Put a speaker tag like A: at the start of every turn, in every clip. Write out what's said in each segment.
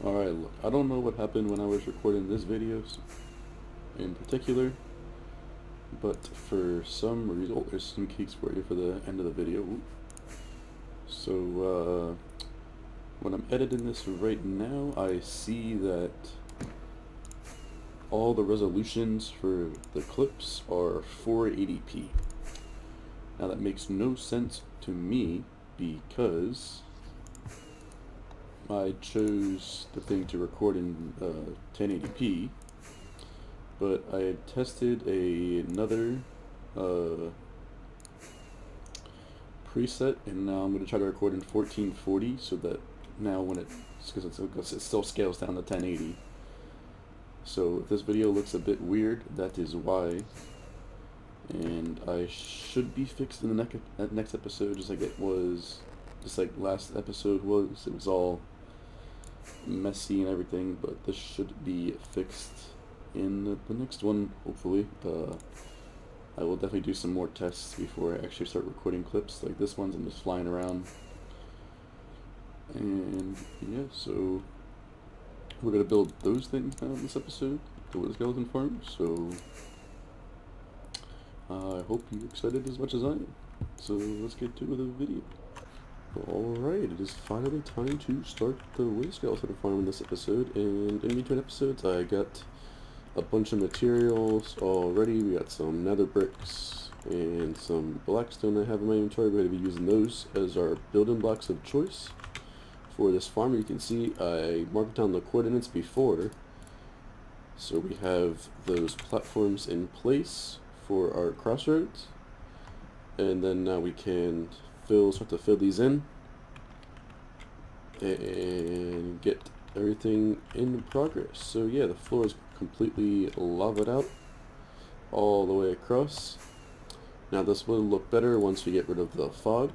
A: Alright, look, I don't know what happened when I was recording this video in particular, but for some reason, oh, there's some cakes for you for the end of the video. Ooh. So, when I'm editing this right now, I see that all the resolutions for the clips are 480p. Now that makes no sense to me because I chose the thing to record in 1080p, but I had tested another preset, and now I'm going to try to record in 1440 so that now when it still scales down to 1080. So if this video looks a bit weird, that is why. And I should be fixed in the next episode, just like last episode was. It was all messy and everything, but this should be fixed in the next one, hopefully. I will definitely do some more tests before I actually start recording clips like this one's. I'm just flying around. And yeah, so we're going to build those things now in this episode, the skeleton farm, so I hope you're excited as much as I am. So let's get to the video. Alright, it is finally time to start the wood skeleton farm in this episode, and in between episodes I got a bunch of materials already. We got some nether bricks and some blackstone I have in my inventory. We're going to be using those as our building blocks of choice for this farm. You can see I marked down the coordinates before, so we have those platforms in place for our crossroads, and then now we can start to fill these in and get everything in progress. So yeah, the floor is completely lavaed out all the way across. Now this will look better once we get rid of the fog,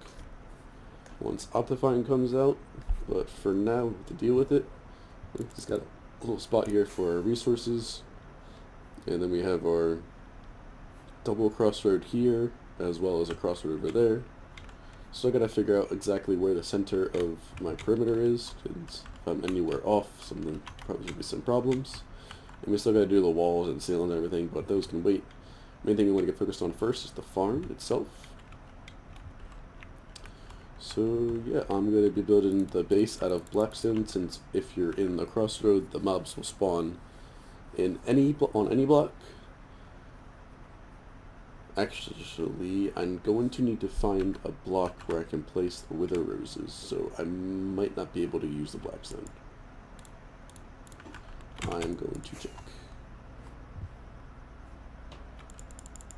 A: once Optifine comes out, but for now we have to deal with it. We've just got a little spot here for our resources, and then we have our double crossroad here as well as a crossroad over there. So I gotta figure out exactly where the center of my perimeter is, because if I'm anywhere off, probably should be some problems. And we still gotta do the walls and ceiling and everything, but those can wait. Main thing we want to get focused on first is the farm itself. So yeah, I'm gonna be building the base out of blackstone, since if you're in the crossroad, the mobs will spawn in on any block. Actually, I'm going to need to find a block where I can place the wither roses, so I might not be able to use the blackstone. I'm going to check.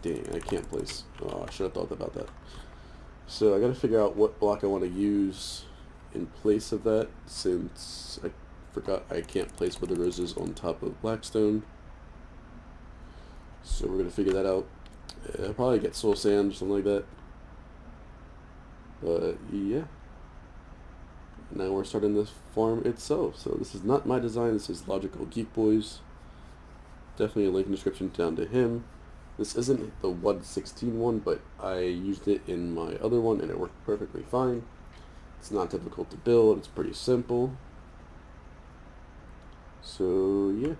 A: Dang, I can't place. Oh, I should have thought about that. So I gotta figure out what block I want to use in place of that, since I forgot I can't place wither roses on top of blackstone. So we're gonna figure that out. I'll probably get soul sand or something like that. But yeah. Now we're starting this farm itself. So this is not my design, this is Logicalgeekboy's. Definitely a link in the description down to him. This isn't the 1.16 one, but I used it in my other one and it worked perfectly fine. It's not difficult to build, it's pretty simple. So yeah,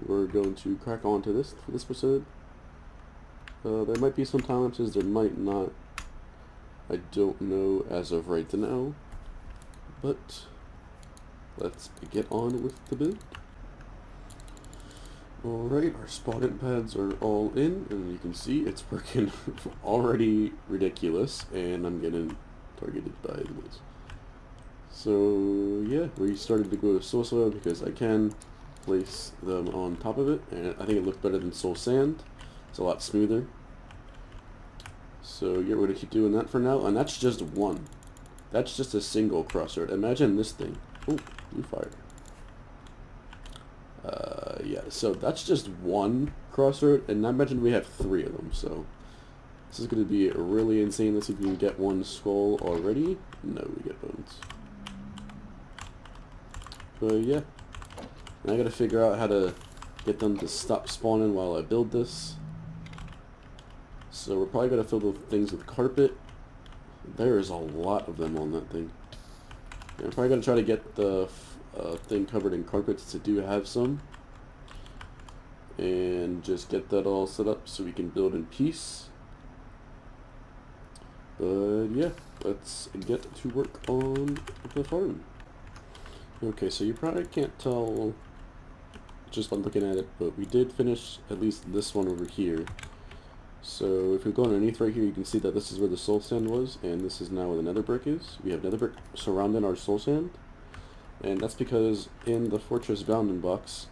A: we're going to crack on to this for this episode. There might be some time lapses, there might not. I don't know as of right now. But let's get on with the build. Alright, our spawning pads are all in, and you can see it's working already ridiculous, and I'm getting targeted by the wolves. So yeah, we started to go to soul soil because I can place them on top of it, and I think it looked better than soul sand. It's a lot smoother. So yeah, we're going to keep doing that for now, and that's just one. That's just a single crossroad. Imagine this thing. Oh, blue fire. Yeah, so that's just one crossroad, and I imagine we have 3 of them, so this is going to be really insane. Let's see if we can get one skull already. No, we get bones. But yeah, and I got to figure out how to get them to stop spawning while I build this. So we're probably going to fill the things with carpet. There is a lot of them on that thing. I'm probably going to try to get the thing covered in carpets to do have some, and just get that all set up so we can build in peace. But yeah, let's get to work on the farm. Okay, so you probably can't tell just by looking at it, but we did finish at least this one over here. So if we go underneath right here, you can see that this is where the soul sand was, and this is now where the nether brick is. We have nether brick surrounding our soul sand, and that's because in the fortress bounding box,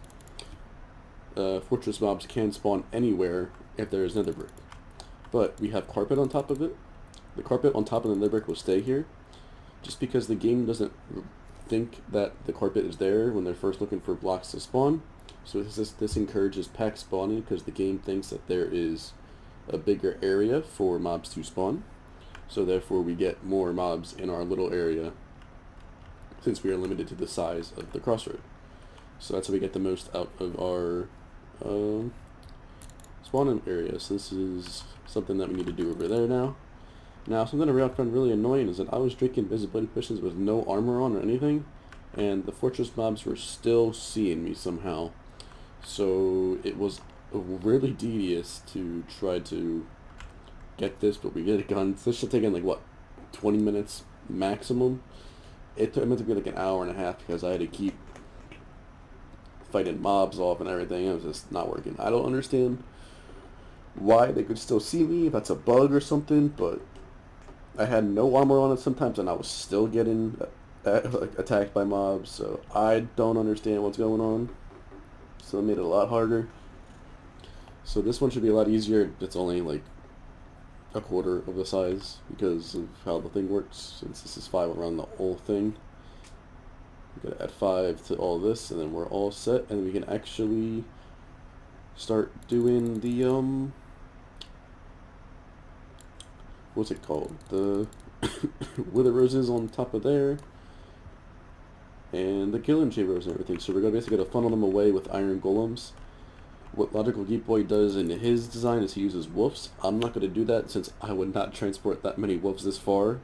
A: fortress mobs can spawn anywhere if there is nether brick. But we have carpet on top of it. The carpet on top of the nether brick will stay here, just because the game doesn't think that the carpet is there when they're first looking for blocks to spawn. So this encourages pack spawning, because the game thinks that there is a bigger area for mobs to spawn. So therefore we get more mobs in our little area, since we are limited to the size of the crossroad. So that's how we get the most out of our spawning area. So this is something that we need to do over there now. Now, something I found really annoying is that I was drinking visibility potions with no armor on or anything, and the fortress mobs were still seeing me somehow. So it was really tedious to try to get this, but we get it done. This should take in like, what, 20 minutes maximum? It meant to be like an hour and a half because I had to keep fighting mobs off and everything. It was just not working. I don't understand why they could still see me, if that's a bug or something, but I had no armor on it sometimes and I was still getting attacked by mobs, so I don't understand what's going on. So it made it a lot harder. So this one should be a lot easier. It's only like a quarter of the size because of how the thing works, since this is 5 around the whole thing. We gotta add 5 to all this, and then we're all set, and we can actually start doing the what's it called? The wither roses on top of there, and the killing chambers and everything. So we're gonna basically funnel them away with iron golems. What Logicalgeekboy does in his design is he uses wolves. I'm not going to do that since I would not transport that many wolves this far.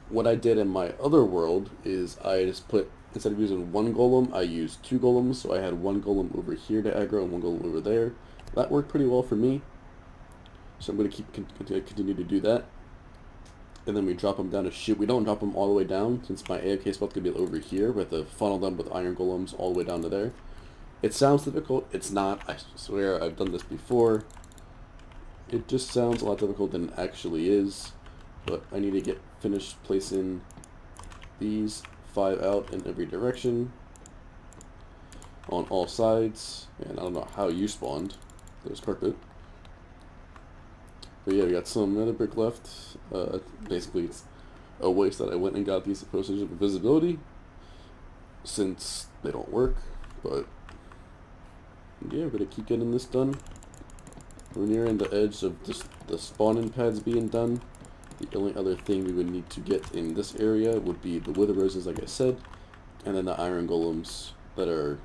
A: What I did in my other world is I just put, instead of using 1 golem, I used 2 golems. So I had 1 golem over here to aggro and 1 golem over there. That worked pretty well for me. So I'm going to continue to do that. And then we drop them down to shoot. We don't drop them all the way down, since my AFK spot's going to be over here. We have to funnel them with iron golems all the way down to there. It sounds difficult. It's not. I swear I've done this before. It just sounds a lot difficult than it actually is. But I need to get finished placing these 5 out in every direction on all sides. And I don't know how you spawned. There's carpet. But yeah, we got some nether brick left. Basically, it's a waste that I went and got these potions of invisibility, since they don't work. But yeah, we're gonna keep getting this done. We're nearing the edge of the spawning pads being done. The only other thing we would need to get in this area would be the wither roses, like I said, and then the iron golems that are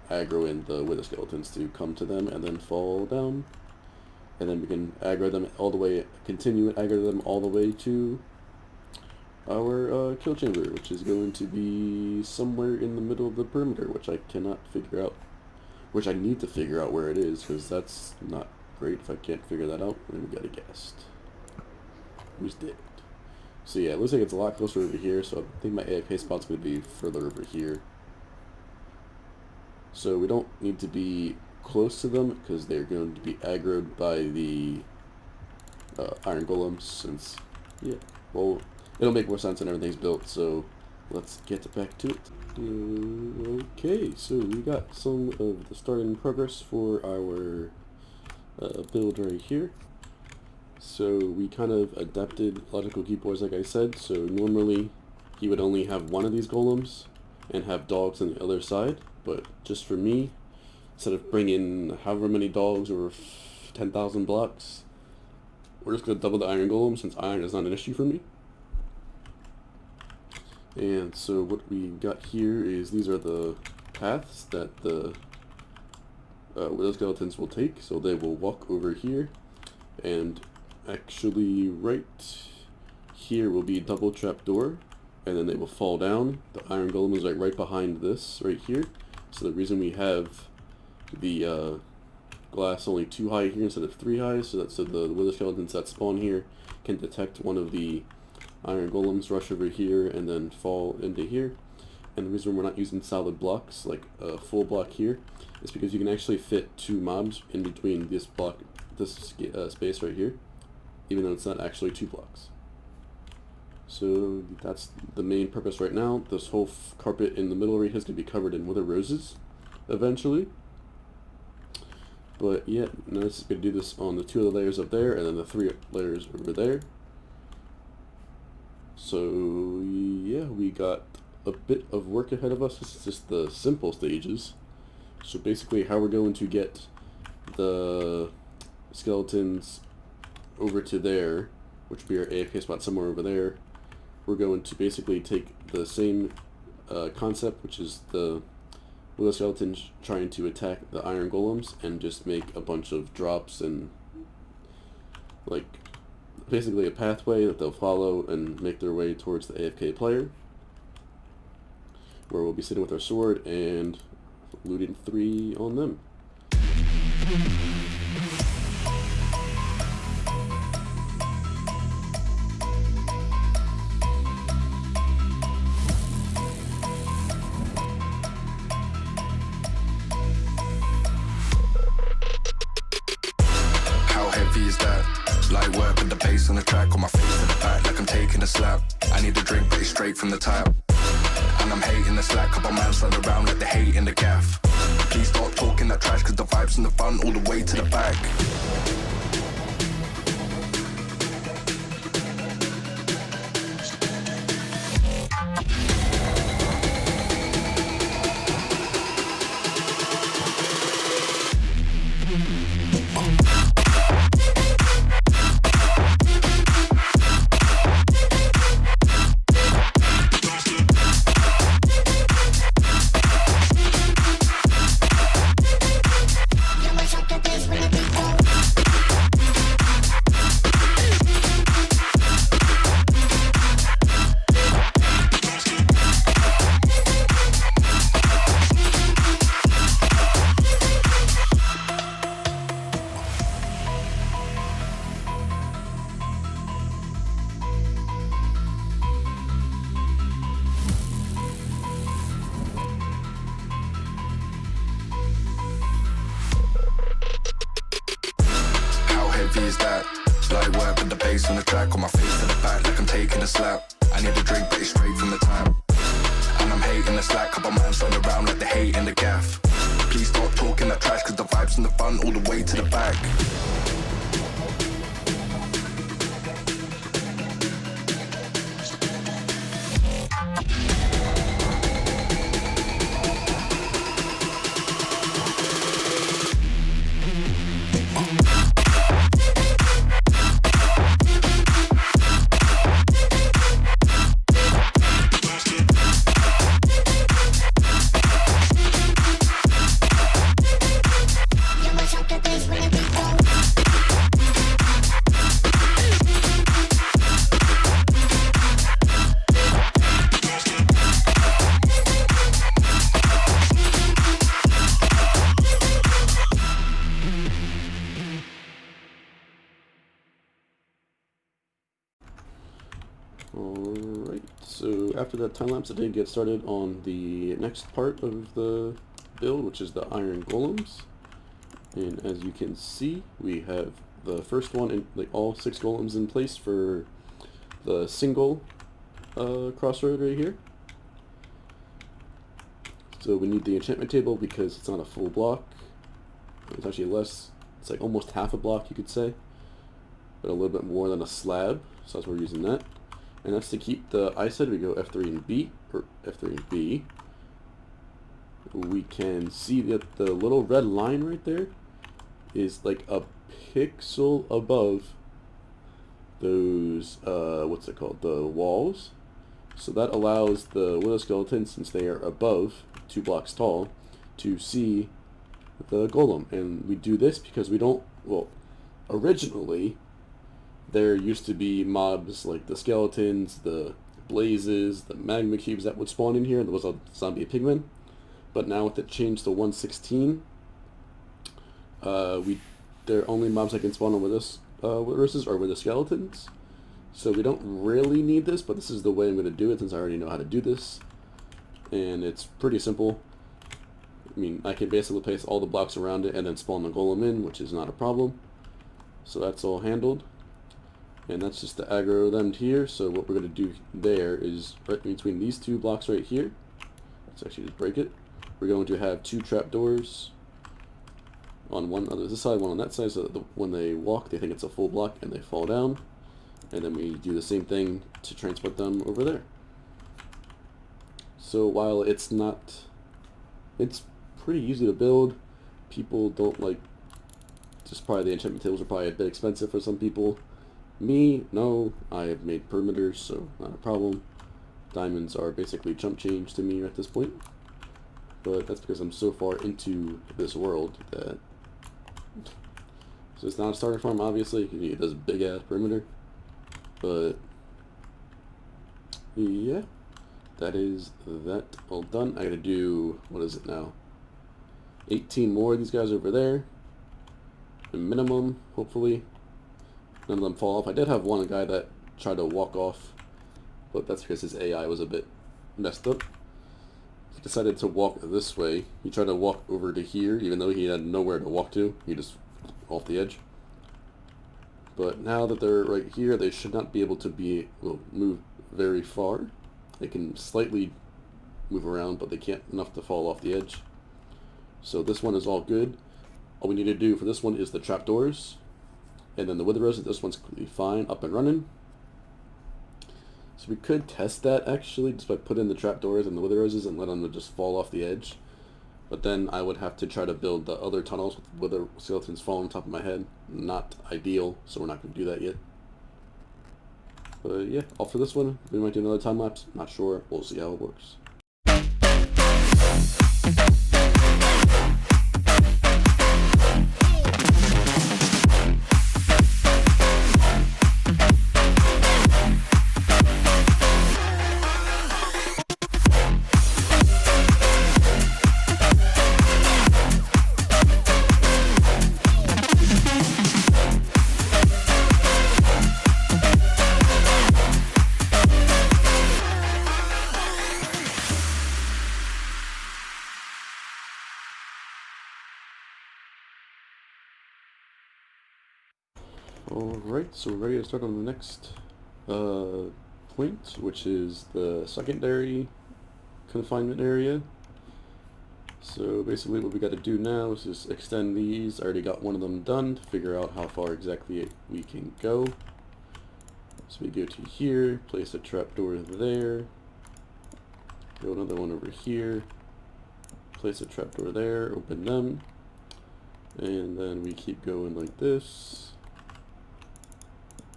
A: aggroing the wither skeletons to come to them and then fall down. And then we can aggro them all the way, continue to aggro them all the way to our kill chamber, which is going to be somewhere in the middle of the perimeter, which I cannot figure out. Which I need to figure out where it is, because that's not great if I can't figure that out. And we got a guest. Who's dead? So yeah, it looks like it's a lot closer over here, so I think my AFK spot's going to be further over here. So we don't need to be close to them, because they're going to be aggroed by the iron golems, since, yeah, well, it'll make more sense when everything's built, so let's get back to it. Okay, so we got some of the start in progress for our build right here. So we kind of adapted Logicalgeekboy, like I said. So normally he would only have 1 of these golems and have dogs on the other side, but just for me, instead of bringing however many dogs or 10,000 blocks, we're just going to double the iron golem, since iron is not an issue for me. And so what we got here is, these are the paths that the wither skeletons will take. So they will walk over here, and actually right here will be double trap door, and then they will fall down. The iron golem is like right behind this right here. So the reason we have the glass only 2 high here instead of 3 high, so that the wither skeletons that spawn here can detect one of the iron golems, rush over here, and then fall into here. And the reason we're not using solid blocks, like a full block here, is because you can actually fit 2 mobs in between this block, this space right here, even though it's not actually 2 blocks. So that's the main purpose right now. This whole carpet in the middle right here is going to be covered in wither roses eventually. But yeah, now it's going to do this on the 2 other layers up there, and then the 3 layers over there. So yeah, we got a bit of work ahead of us. This is just the simple stages. So basically how we're going to get the skeletons over to there, which will be our AFK spot somewhere over there, we're going to basically take the same concept, which is the wither skeletons trying to attack the iron golems, and just make a bunch of drops and like basically a pathway that they'll follow and make their way towards the AFK player, where we'll be sitting with our sword and looting 3 on them.
B: How heavy is that? Light work with the bass on the track, on my face to the back like I'm taking a slap. I need a drink but it's straight from the tap, and I'm hating the slack. Couple man slide around like they hate in the gaff. Please stop talking that trash, cause the vibes in the front all the way to the back. Is that light work with the bass on the track, on my face to the back like I'm taking a slap. I need a drink but it's straight from the tap, and I'm hating the slack. Couple man slide around like they hate in the gaff. Please stop talking that trash, cause the vibes in the front all the way to the back.
A: Alright, so after that time lapse, I did get started on the next part of the build, which is the iron golems. And as you can see, we have the first one, in like all 6 golems in place for the single crossroad right here. So we need the enchantment table because it's not a full block. It's actually less, it's like almost half a block, you could say, but a little bit more than a slab, so that's why we're using that. And that's to keep the ice head. We go F3 and B, or F3 and B. We can see that the little red line right there is like a pixel above those, what's it called, the walls. So that allows the wither skeletons, since they are above 2 blocks tall, to see the golem. And we do this because we don't, well, originally there used to be mobs like the skeletons, the blazes, the magma cubes that would spawn in here. There was a zombie pigman, but now with it changed to 116, they're only mobs that can spawn with us versus or with the skeletons. So we don't really need this, but this is the way I'm going to do it since I already know how to do this. And it's pretty simple. I mean, I can basically place all the blocks around it and then spawn the golem in, which is not a problem. So that's all handled. And that's just to aggro them here. So what we're going to do there is right between these two blocks right here. Let's actually just break it. We're going to have two trapdoors on one on this side, one on that side, so that when they walk, they think it's a full block and they fall down. And then we do the same thing to transport them over there. So while it's pretty easy to build, people don't like, just probably the enchantment tables are probably a bit expensive for some people. Me, no, I have made perimeters, so not a problem. Diamonds are basically chump change to me at this point. But that's because I'm so far into this world that, so it's not a starter farm obviously, because you need this big ass perimeter. But yeah, that is that all done. I gotta do, what is it now? 18 more of these guys over there. A minimum, hopefully. None of them fall off. I did have one guy that tried to walk off, but that's because his AI was a bit messed up. He decided to walk this way. He tried to walk over to here, even though he had nowhere to walk to. He just off the edge. But now that they're right here, they should not be able to move very far. They can slightly move around, but they can't enough to fall off the edge. So this one is all good. All we need to do for this one is the trapdoors. And then the wither roses, this one's completely fine, up and running. So we could test that actually, just by putting the trapdoors and the wither roses and let them just fall off the edge. But then I would have to try to build the other tunnels with wither skeletons falling on top of my head. Not ideal, so we're not going to do that yet. But yeah, all for this one. We might do another time lapse, not sure. We'll see how it works. Alright, so we're ready to start on the next point, which is the secondary confinement area. So basically what we got to do now is just extend these. I already got one of them done to figure out how far exactly we can go. So we go to here, place a trapdoor there, go another one over here, place a trapdoor there, open them, and then we keep going like this.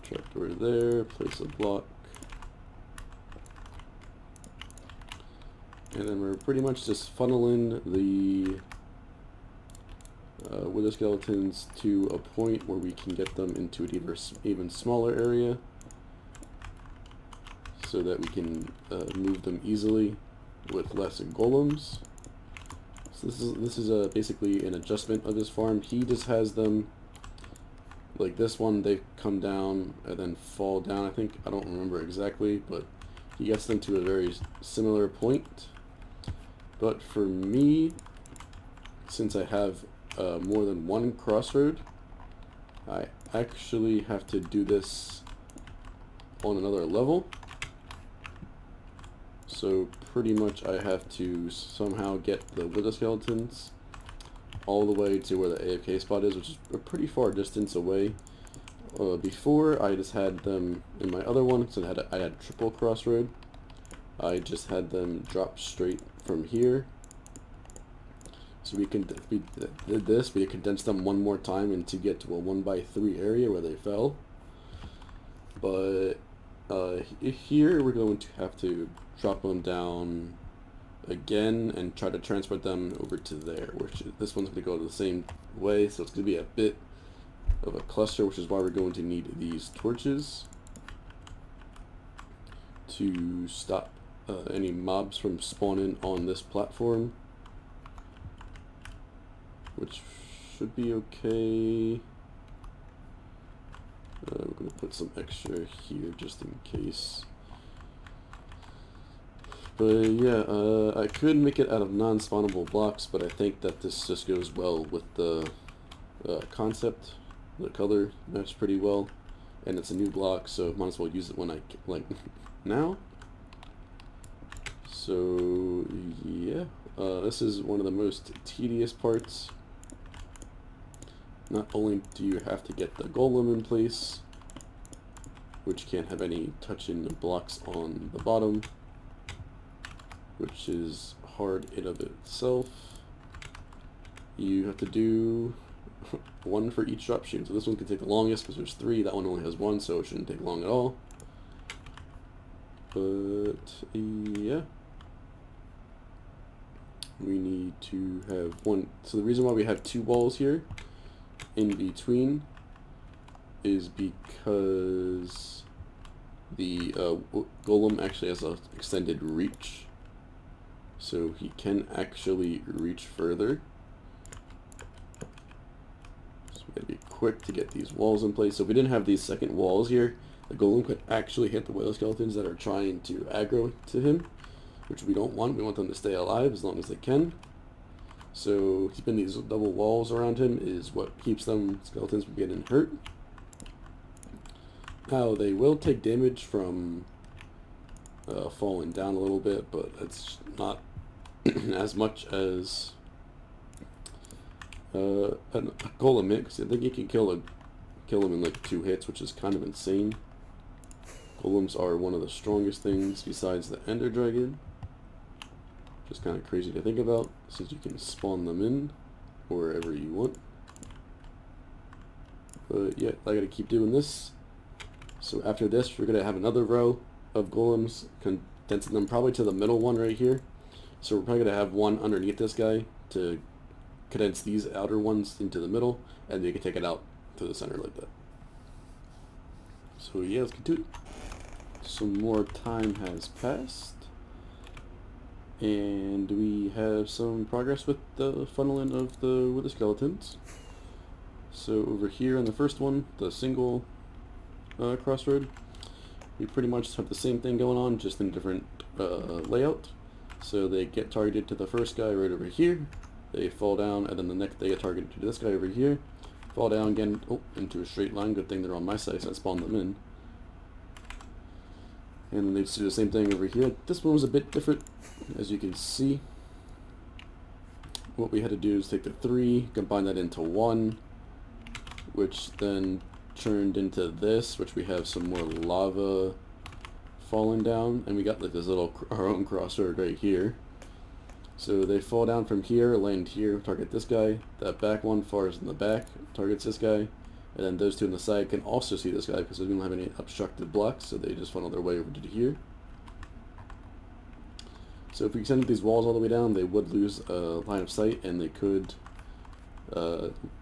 A: Trapdoor there, place a block, and then we're pretty much just funneling the wither skeletons to a point where we can get them into an even smaller area so that we can move them easily with less golems. So this is basically an adjustment of this farm. He just has them like this one, they come down and then fall down, I think. I don't remember exactly, but he gets them to a very similar point. But for me, since I have more than one crossroad, I actually have to do this on another level. So pretty much I have to somehow get the wither skeletons all the way to where the AFK spot is, which is a pretty far distance away. Before, I just had them in my other one, so I had a triple crossroad. I just had them drop straight from here. So we did this, we condensed them one more time and to get to a 1x3 area where they fell. But here we're going to have to drop them down again and try to transport them over to there, which this one's going to go the same way, so it's going to be a bit of a cluster, which is why we're going to need these torches to stop any mobs from spawning on this platform, which should be okay. We're going to put some extra here just in case. But yeah, I could make it out of non-spawnable blocks, but I think that this just goes well with the concept. The color matches pretty well, and it's a new block, so might as well use it when I now. So yeah, this is one of the most tedious parts. Not only do you have to get the golem in place, which can't have any touching blocks on the bottom, which is hard in of itself. You have to do one for each drop shoot. So this one can take the longest because there's 3. That one only has 1, so it shouldn't take long at all. But yeah, we need to have one. So the reason why we have 2 walls here in between is because the golem actually has an extended reach. So he can actually reach further. So we gotta be quick to get these walls in place. So if we didn't have these second walls here, the golem could actually hit the whale skeletons that are trying to aggro to him, which we don't want. We want them to stay alive as long as they can. So keeping these double walls around him is what keeps them skeletons from getting hurt. Now they will take damage from falling down a little bit, but it's not as much as a golem mix. I think you can kill him in like 2 hits, which is kind of insane. Golems are one of the strongest things besides the Ender Dragon. Just kind of crazy to think about, since you can spawn them in wherever you want. But yeah, I gotta keep doing this. So after this, we're gonna have another row of golems, condensing them probably to the middle one right here. So we're probably gonna have one underneath this guy to condense these outer ones into the middle, and you can take it out to the center like that. So yeah, let's get to it. Some more time has passed, and we have some progress with the funneling of the wither skeletons. So over here on the first one, the single crossroad, we pretty much have the same thing going on, just in different layout. So they get targeted to the first guy right over here, they fall down, and then the next they get targeted to this guy over here, fall down again, into a straight line. Good thing they're on my side, so I spawned them in. And then they do the same thing over here. This one was a bit different, as you can see. What we had to do is take the 3, combine that into 1, which then turned into this, which we have some more lava falling down, and we got like this little our own crossroad right here. So they fall down from here, land here, target this guy. That back one fars in the back, targets this guy, and then those 2 on the side can also see this guy because we don't have any obstructed blocks, so they just funnel their way over to here. So if we extended these walls all the way down, they would lose line of sight, and they could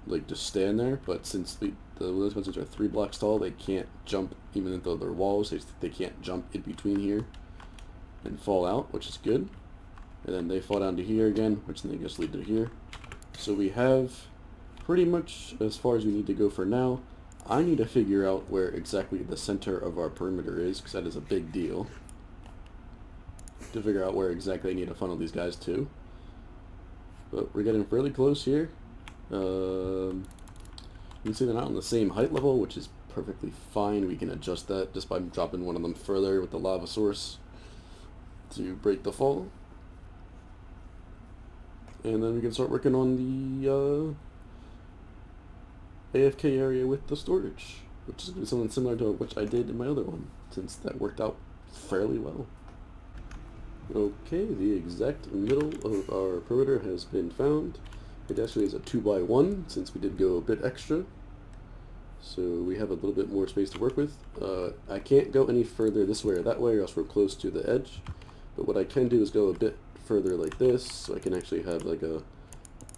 A: like just stand there. But since the wither skeletons are 3 blocks tall, they can't jump, even though they're walls. They can't jump in between here and fall out, which is good. And then they fall down to here again, which then they just lead to here. So we have pretty much as far as we need to go for now. I need to figure out where exactly the center of our perimeter is, because that is a big deal. To figure out where exactly I need to funnel these guys to. But we're getting fairly close here. You can see they're not on the same height level, which is perfectly fine. We can adjust that just by dropping one of them further with the lava source to break the fall. And then we can start working on the AFK area with the storage, which is going to be something similar to what I did in my other one, since that worked out fairly well. Okay, the exact middle of our perimeter has been found. It actually is a 2x1, since we did go a bit extra. So we have a little bit more space to work with. I can't go any further this way or that way, or else we're close to the edge. But what I can do is go a bit further like this, so I can actually have like a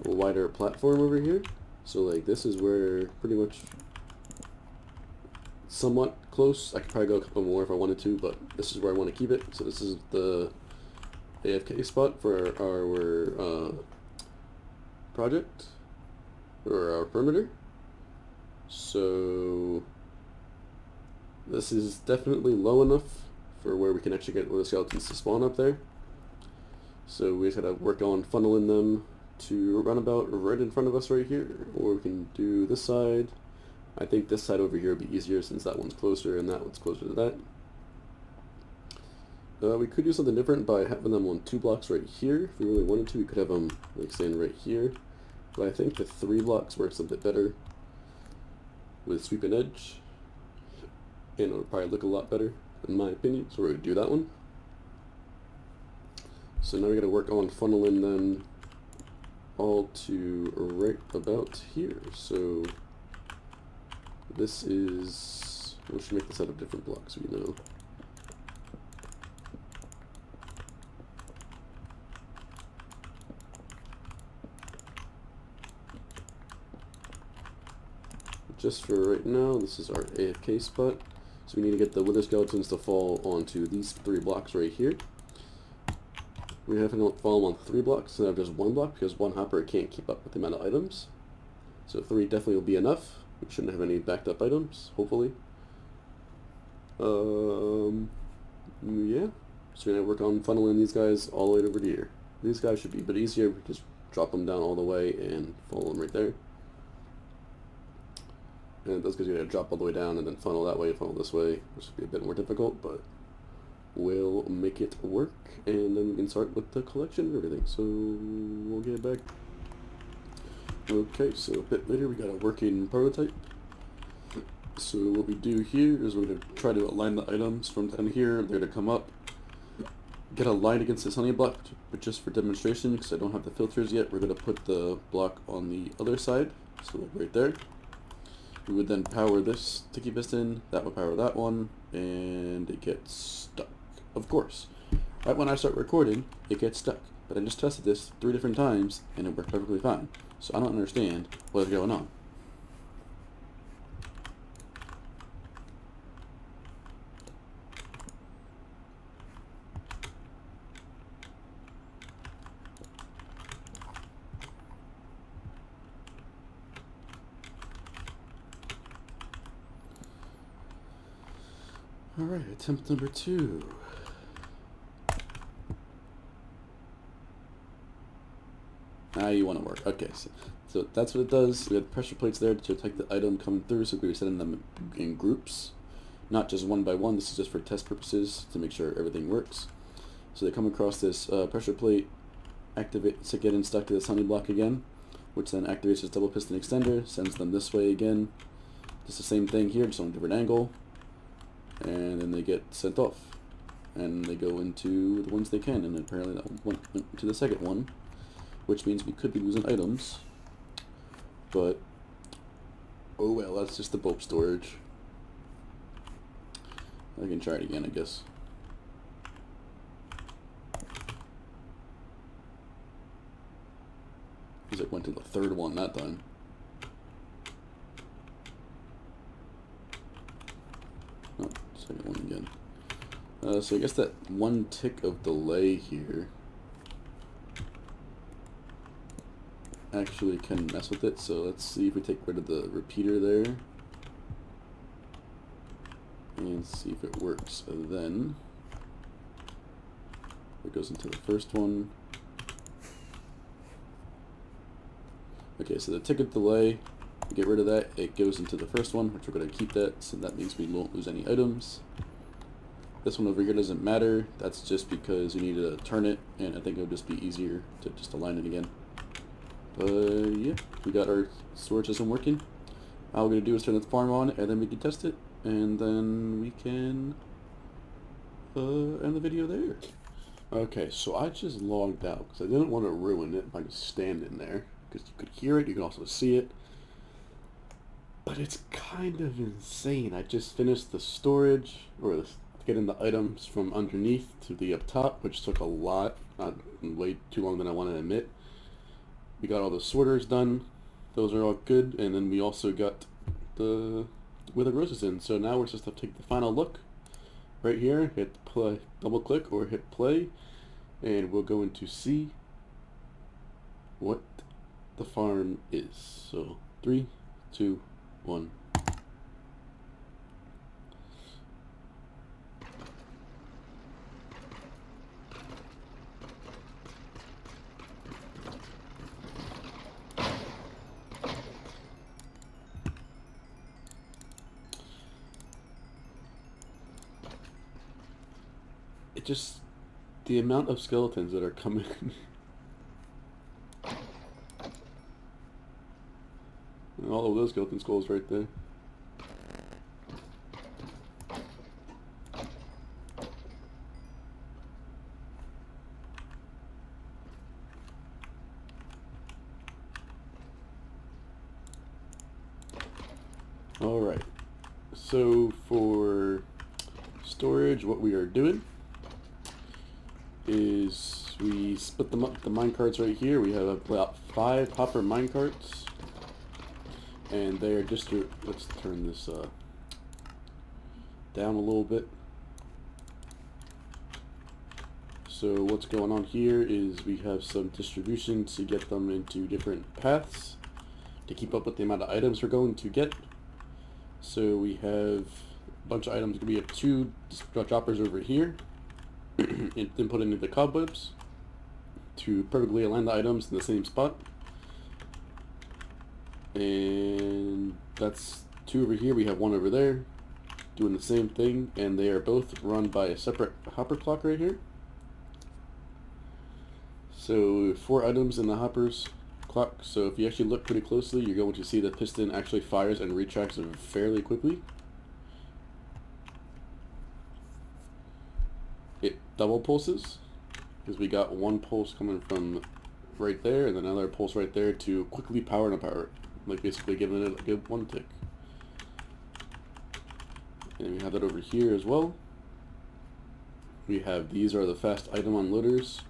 A: wider platform over here. So like this is where pretty much somewhat close. I could probably go a couple more if I wanted to, but this is where I want to keep it. So this is the AFK spot for our project, or our perimeter. So this is definitely low enough for where we can actually get the skeletons to spawn up there. So we just gotta work on funneling them to run about right in front of us right here, or we can do this side. I think this side over here would be easier since that one's closer and that one's closer to that. We could do something different by having them on 2 blocks right here. If we really wanted to, we could have them like staying right here. But I think the 3 blocks works a bit better with sweeping edge, and it'll probably look a lot better in my opinion. So we're gonna do that one. So now we gotta work on funneling them all to right about here. So this is, we should make this out of different blocks, we know. Just for right now, this is our AFK spot. So we need to get the wither skeletons to fall onto these 3 blocks right here. We have to fall them on 3 blocks instead of just 1 block because 1 hopper can't keep up with the amount of items. So 3 definitely will be enough. We shouldn't have any backed up items, hopefully. Yeah. So we're gonna work on funneling these guys all the way over to here. These guys should be a bit easier. We just drop them down all the way and follow them right there. And that's because you gotta drop all the way down and then funnel that way, funnel this way, which would be a bit more difficult, but we'll make it work, and then we can start with the collection and everything. So we'll get back. Okay, so a bit later we got a working prototype. So what we do here is we're going to try to align the items from down here. They're going to come up, get a line against this honey block, but just for demonstration, because I don't have the filters yet, we're going to put the block on the other side, so like right there. We would then power this sticky piston, that would power that one, and it gets stuck. Of course. Right when I start recording, it gets stuck. But I just tested this 3 different times, and it worked perfectly fine. So I don't understand what is going on. Alright, attempt number 2. Now you want to work. Okay, so that's what it does. We have pressure plates there to detect the item coming through, so we're setting them in groups, not just one by one. This is just for test purposes to make sure everything works. So they come across this pressure plate, activate to get stuck to this honey block again, which then activates this double piston extender, sends them this way again. Just the same thing here, just on a different angle. And then they get sent off, and they go into the ones they can, and apparently that went into the second one, which means we could be losing items, but oh well, that's just the bulk storage. I can try it again, I guess. Because it went to the 3rd one that time. Oh, second one again. So I guess that 1 tick of delay here actually can mess with it. So let's see if we take rid of the repeater there and see if it works. And then it goes into the first one. Okay, so the tick of delay, get rid of that, it goes into the first one, which we're going to keep that, so that means we won't lose any items. This one over here doesn't matter, that's just because you need to turn it, and I think it would just be easier to just align it again. Yeah, we got our storage system working. All we're going to do is turn the farm on, and then we can test it, and then we can end the video there. Okay, so I just logged out, because I didn't want to ruin it by just standing there, because you could hear it, you could also see it. But it's kind of insane. I just finished the storage, or getting the items from underneath to the up top, which took a lot, way too long than I want to admit. We got all the sorters done. Those are all good. And then we also got the with the roses in. So now we're just to take the final look right here, hit play, double click or hit play, and we'll go into see what the farm is. So 3, 2, 1. It just, the amount of skeletons that are coming. All of those skeleton skulls right there. Alright, so for storage, what we are doing is we split them up, the minecarts right here. We have about 5 hopper minecarts, and they are just, let's turn this down a little bit. So what's going on here is we have some distribution to get them into different paths to keep up with the amount of items we're going to get. So we have a bunch of items. We have 2 droppers over here, and then put into the cobwebs to perfectly align the items in the same spot. And that's 2 over here. We have 1 over there doing the same thing, and they are both run by a separate hopper clock right here. So 4 items in the hopper's clock. So if you actually look pretty closely, you're going to see the piston actually fires and retracts fairly quickly. It double pulses because we got 1 pulse coming from right there and another pulse right there to quickly power and power it, like basically giving it a good 1 tick. And we have that over here as well. We have, these are the fast item unloaders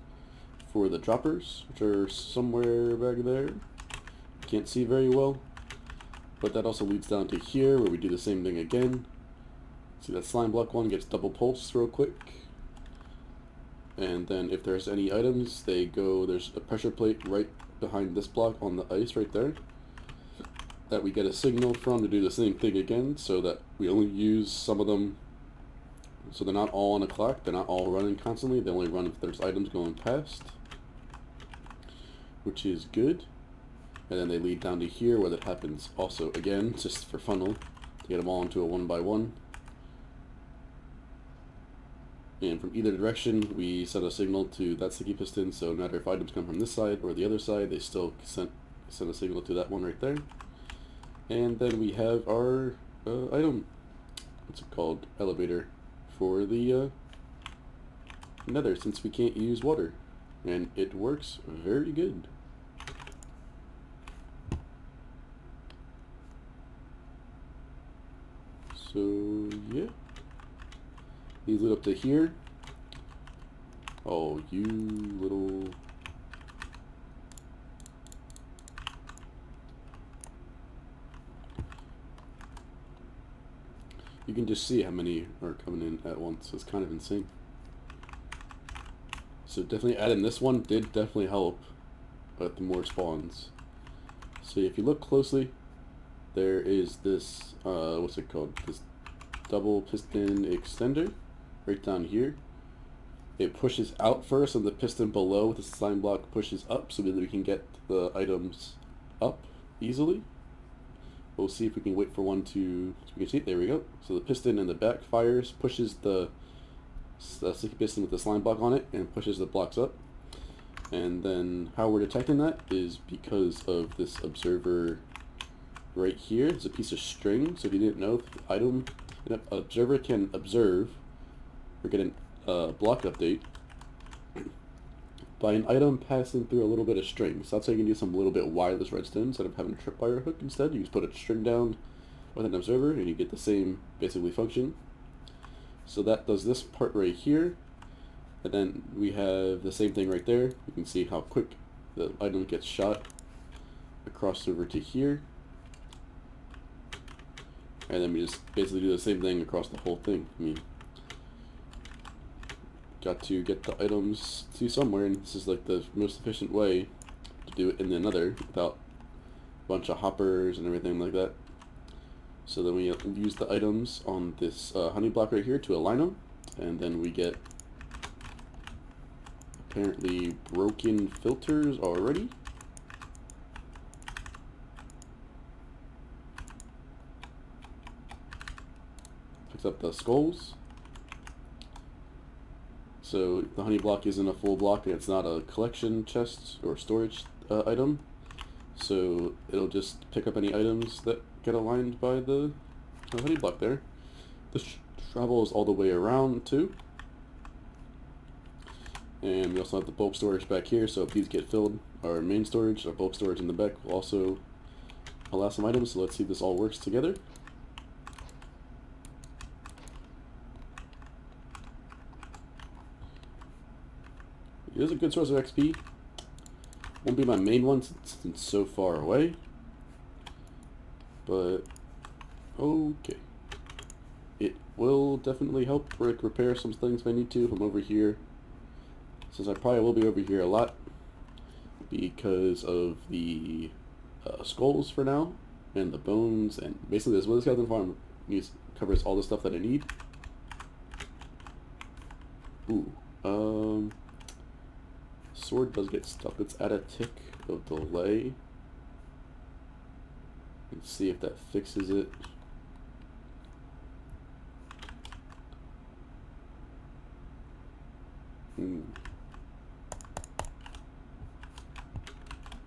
A: for the droppers, which are somewhere back there. Can't see very well, but that also leads down to here where we do the same thing again. See, that slime block one gets double pulsed real quick, and then if there's any items, they go, there's a pressure plate right behind this block on the ice right there that we get a signal from to do the same thing again, so that we only use some of them. So they're not all on a clock, they're not all running constantly, they only run if there's items going past, which is good. And then they lead down to here where that happens also again, just for funnel, to get them all into a 1 by 1. And from either direction we send a signal to that sticky piston, so no matter if items come from this side or the other side, they still send a signal to that one right there. And then we have our item, what's it called, elevator, for the nether, since we can't use water, and it works very good. So yeah, these lead up to here. Oh, you little... You can just see how many are coming in at once. It's kind of insane. So definitely adding this one did definitely help with the more spawns. So if you look closely, there is this, what's it called? This double piston extender right down here. It pushes out first, and the piston below the slime block pushes up so that we can get the items up easily. We'll see if we can wait for one to, so we can see it, there we go. So the piston in the back fires, pushes the sticky piston with the slime block on it, and pushes the blocks up. And then how we're detecting that is because of this observer right here. It's a piece of string, so if you didn't know, the item, an observer can observe or get a block update by an item passing through a little bit of string. So that's how you can do some little bit wireless redstone instead of having a tripwire hook. Instead, you just put a string down with an observer and you get the same basically function. So that does this part right here, and then we have the same thing right there. You can see how quick the item gets shot across over to here. And then we just basically do the same thing across the whole thing. I mean, got to get the items to somewhere, and this is like the most efficient way to do it in the Nether without a bunch of hoppers and everything like that. So then we use the items on this honey block right here to align them, and then we get apparently broken filters already. Picks up the skulls. So the honey block isn't a full block, and it's not a collection chest or storage item. So it'll just pick up any items that get aligned by the honey block there. This travels all the way around too. And we also have the bulk storage back here, so if these get filled, our main storage, our bulk storage in the back will also allow some items. So let's see if this all works together. It is a good source of XP. Won't be my main one since it's so far away. But, okay. It will definitely help repair some things if I need to. If I'm over here, since I probably will be over here a lot because of the skulls for now, and the bones, and basically this skeleton farm covers all the stuff that I need. Ooh, sword does get stuck. Let's add a tick of delay and see if that fixes it.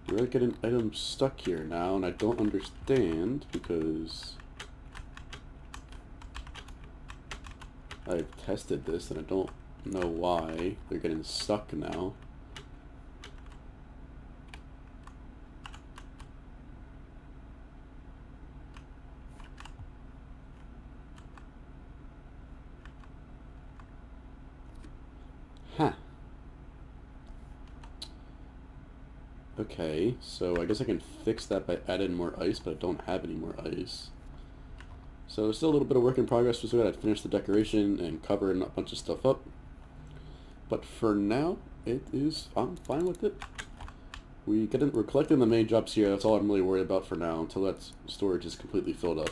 A: We're getting an item stuck here now, and I don't understand because I've tested this and I don't know why they're getting stuck now. Huh. Okay, so I guess I can fix that by adding more ice, but I don't have any more ice. So still a little bit of work in progress. Just gotta finish the decoration and covering a bunch of stuff up. But for now, I'm fine with it. We're collecting the main jobs here. That's all I'm really worried about for now until that storage is completely filled up.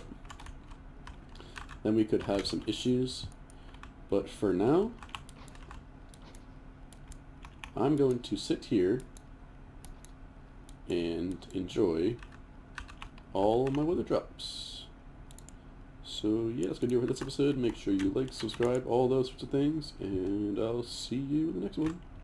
A: Then we could have some issues. But for now, I'm going to sit here and enjoy all my weather drops. So yeah, that's gonna do it for this episode. Make sure you like, subscribe, all those sorts of things, and I'll see you in the next one.